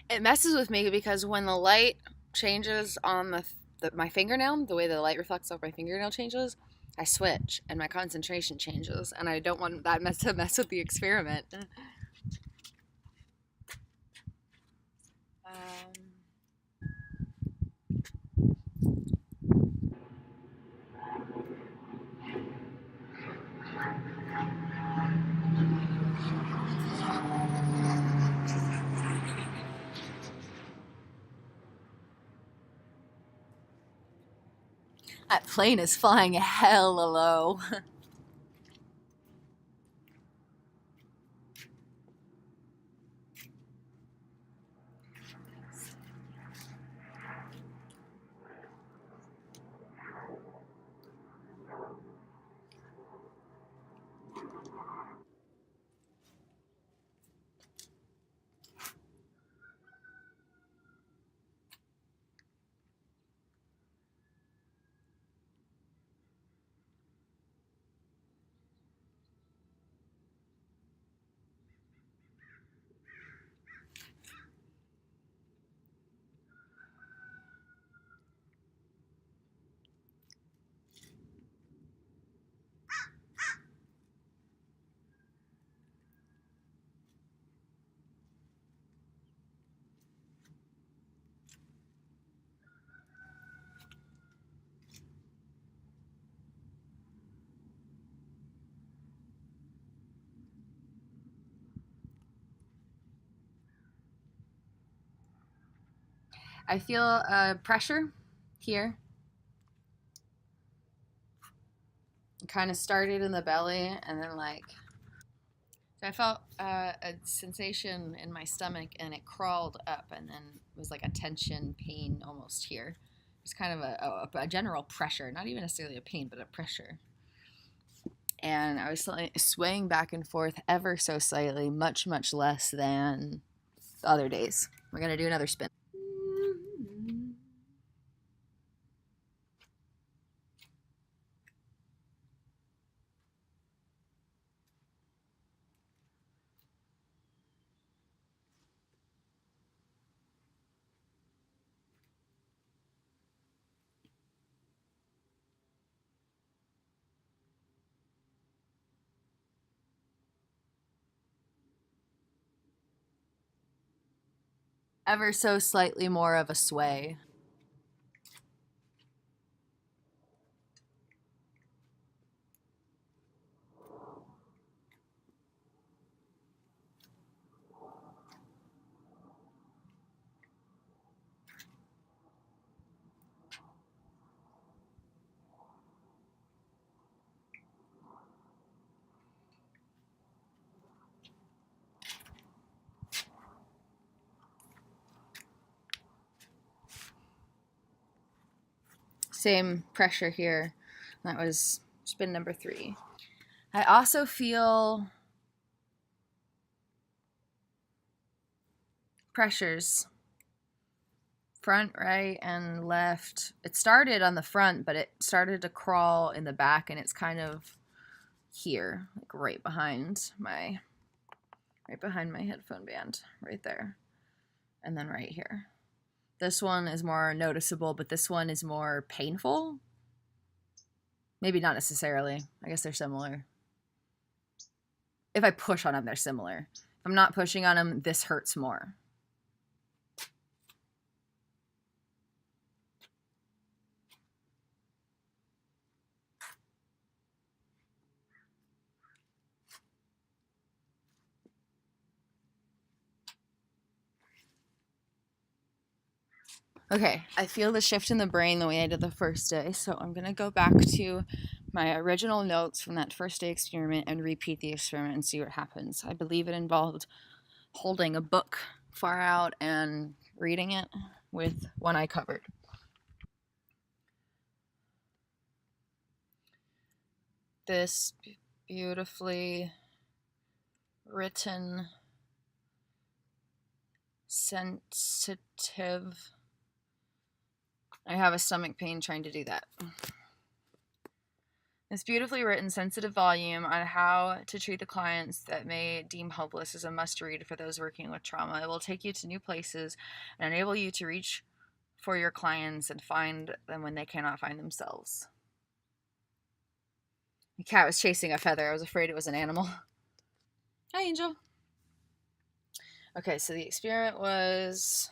It messes with me because when the light changes on my fingernail, the way the light reflects off my fingernail changes, I switch and my concentration changes, and I don't want that to mess with the experiment. That plane is flying hella low. I feel pressure here. It kind of started in the belly and then so I felt a sensation in my stomach and it crawled up and then it was like a tension, pain almost here. It's kind of a general pressure, not even necessarily a pain, but a pressure. And I was swaying back and forth ever so slightly, much, much less than the other days. We're going to do another spin. Ever so slightly more of a sway. Same pressure here. That was spin number 3. I also feel pressures, front, right, and left. It started on the front, but it started to crawl in the back, and it's kind of here, like right behind my headphone band, right there, and then right here. This one is more noticeable, but this one is more painful. Maybe not necessarily. I guess they're similar. If I push on them, they're similar. If I'm not pushing on them, this hurts more. Okay, I feel the shift in the brain the way I did the first day, so I'm going to go back to my original notes from that first day experiment and repeat the experiment and see what happens. I believe it involved holding a book far out and reading it with one eye covered. This beautifully written, sensitive. I have a stomach pain trying to do that. This beautifully written, sensitive volume on how to treat the clients that may deem hopeless is a must-read for those working with trauma. It will take you to new places and enable you to reach for your clients and find them when they cannot find themselves. The cat was chasing a feather. I was afraid it was an animal. Hi, Angel. Okay, so the experiment was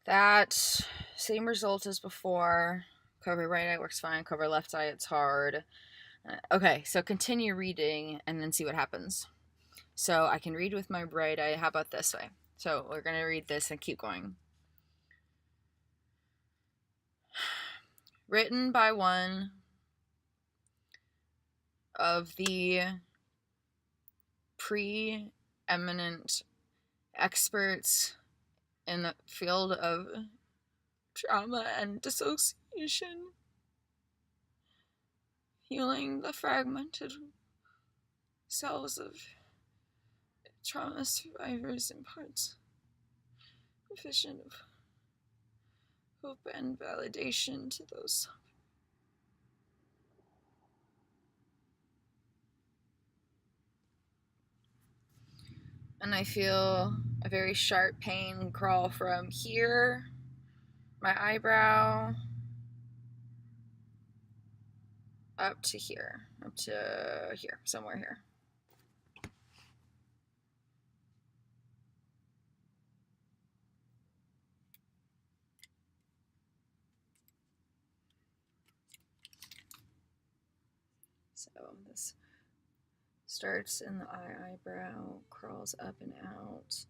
that same result as before. Cover right eye works fine. Cover left eye, it's hard. Okay, so continue reading and then see what happens. So I can read with my right eye. How about this way? So we're going to read this and keep going. Written by one of the preeminent experts in the field of trauma and dissociation, healing the fragmented cells of trauma survivors in parts proficient of hope and validation to those. And I feel a very sharp pain crawl from here, my eyebrow, up to here, somewhere here. So this starts in the eyebrow, crawls up and out,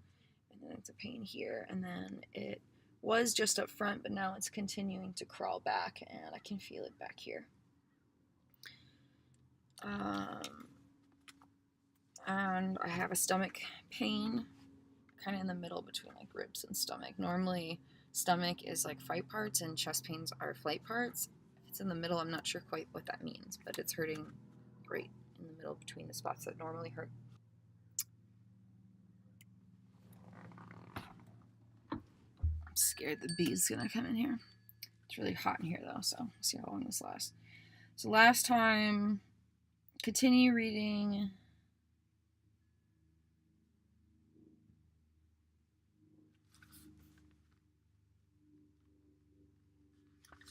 and then it's a pain here, and then it was just up front, but now it's continuing to crawl back, and I can feel it back here. And I have a stomach pain, kind of in the middle between like ribs and stomach. Normally, stomach is like fight parts, and chest pains are flight parts. If it's in the middle, I'm not sure quite what that means, but it's hurting right in the middle between the spots that normally hurt. I'm scared the bee's gonna come in here. It's really hot in here though, so we'll see how long this lasts. So last time, continue reading.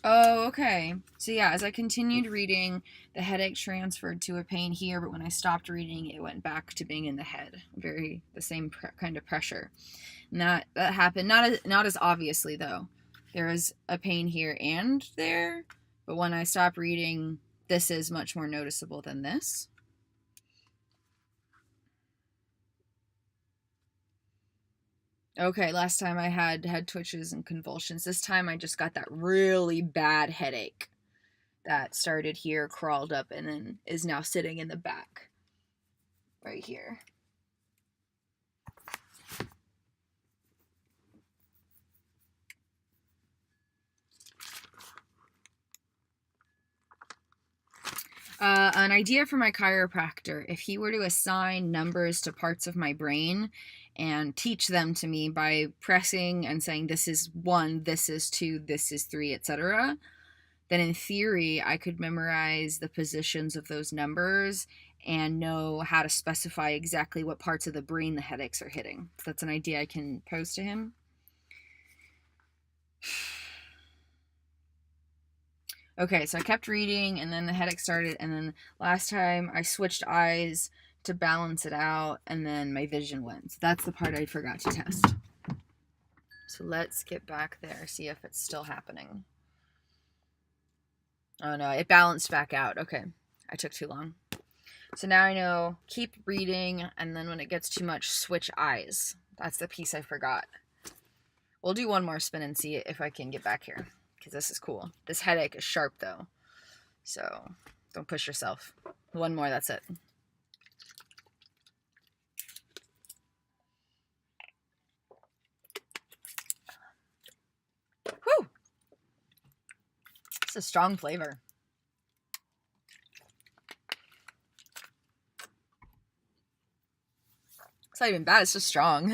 Oh, okay. So yeah, as I continued reading, the headache transferred to a pain here, but when I stopped reading, it went back to being in the head. The same kind of pressure. And that happened, not as obviously though. There was a pain here and there, but when I stopped reading, this is much more noticeable than this. Okay, last time I had twitches and convulsions. This time I just got that really bad headache that started here, crawled up, and then is now sitting in the back right here. An idea for my chiropractor: if he were to assign numbers to parts of my brain and teach them to me by pressing and saying this is 1, this is 2, this is 3, etc., then in theory I could memorize the positions of those numbers and know how to specify exactly what parts of the brain the headaches are hitting. That's an idea I can pose to him. Okay, so I kept reading, and then the headache started, and then last time I switched eyes to balance it out, and then my vision went. So that's the part I forgot to test. So let's get back there, see if it's still happening. Oh no, it balanced back out. Okay, I took too long. So now I know, keep reading, and then when it gets too much, switch eyes. That's the piece I forgot. We'll do one more spin and see if I can get back here, because this is cool. This headache is sharp, though. So don't push yourself. One more, that's it. Whew! It's a strong flavor. It's not even bad, it's just strong.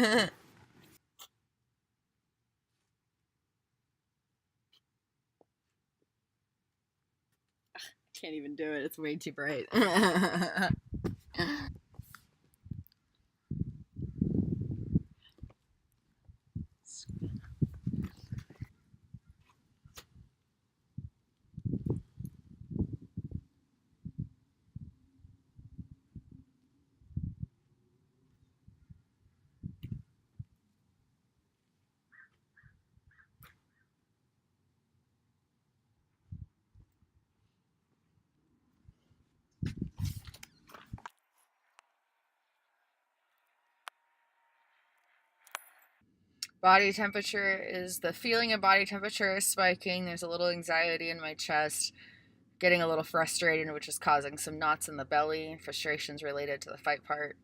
Can't even do it, it's way too bright. Body temperature is the feeling of body temperature is spiking. There's a little anxiety in my chest, getting a little frustrated, which is causing some knots in the belly. Frustrations related to the fight part.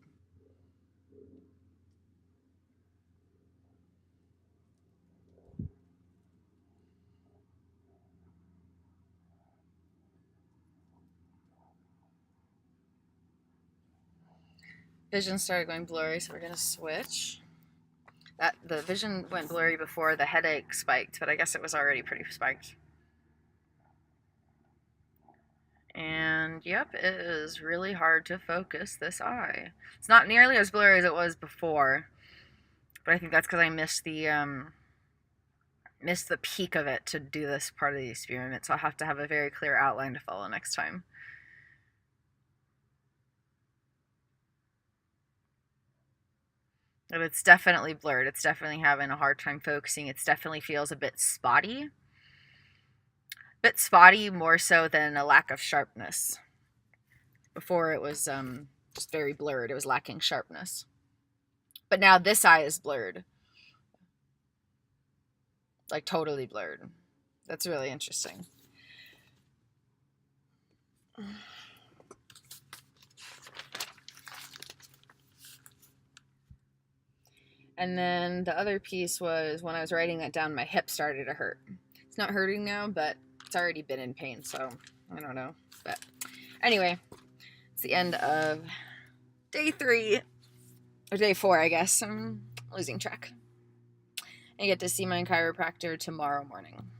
Vision started going blurry, so we're gonna switch. The vision went blurry before the headache spiked, but I guess it was already pretty spiked. And yep, it is really hard to focus this eye. It's not nearly as blurry as it was before, but I think that's because I missed the peak of it to do this part of the experiment, so I'll have to have a very clear outline to follow next time. But it's definitely blurred. It's definitely having a hard time focusing. It definitely feels a bit spotty. More so than a lack of sharpness. Before it was just very blurred. It was lacking sharpness. But now this eye is blurred. Like totally blurred. That's really interesting. And then the other piece was when I was writing that down, my hip started to hurt. It's not hurting now, but it's already been in pain, so I don't know. But anyway, it's the end of day 3, or day 4, I guess. I'm losing track. I get to see my chiropractor tomorrow morning.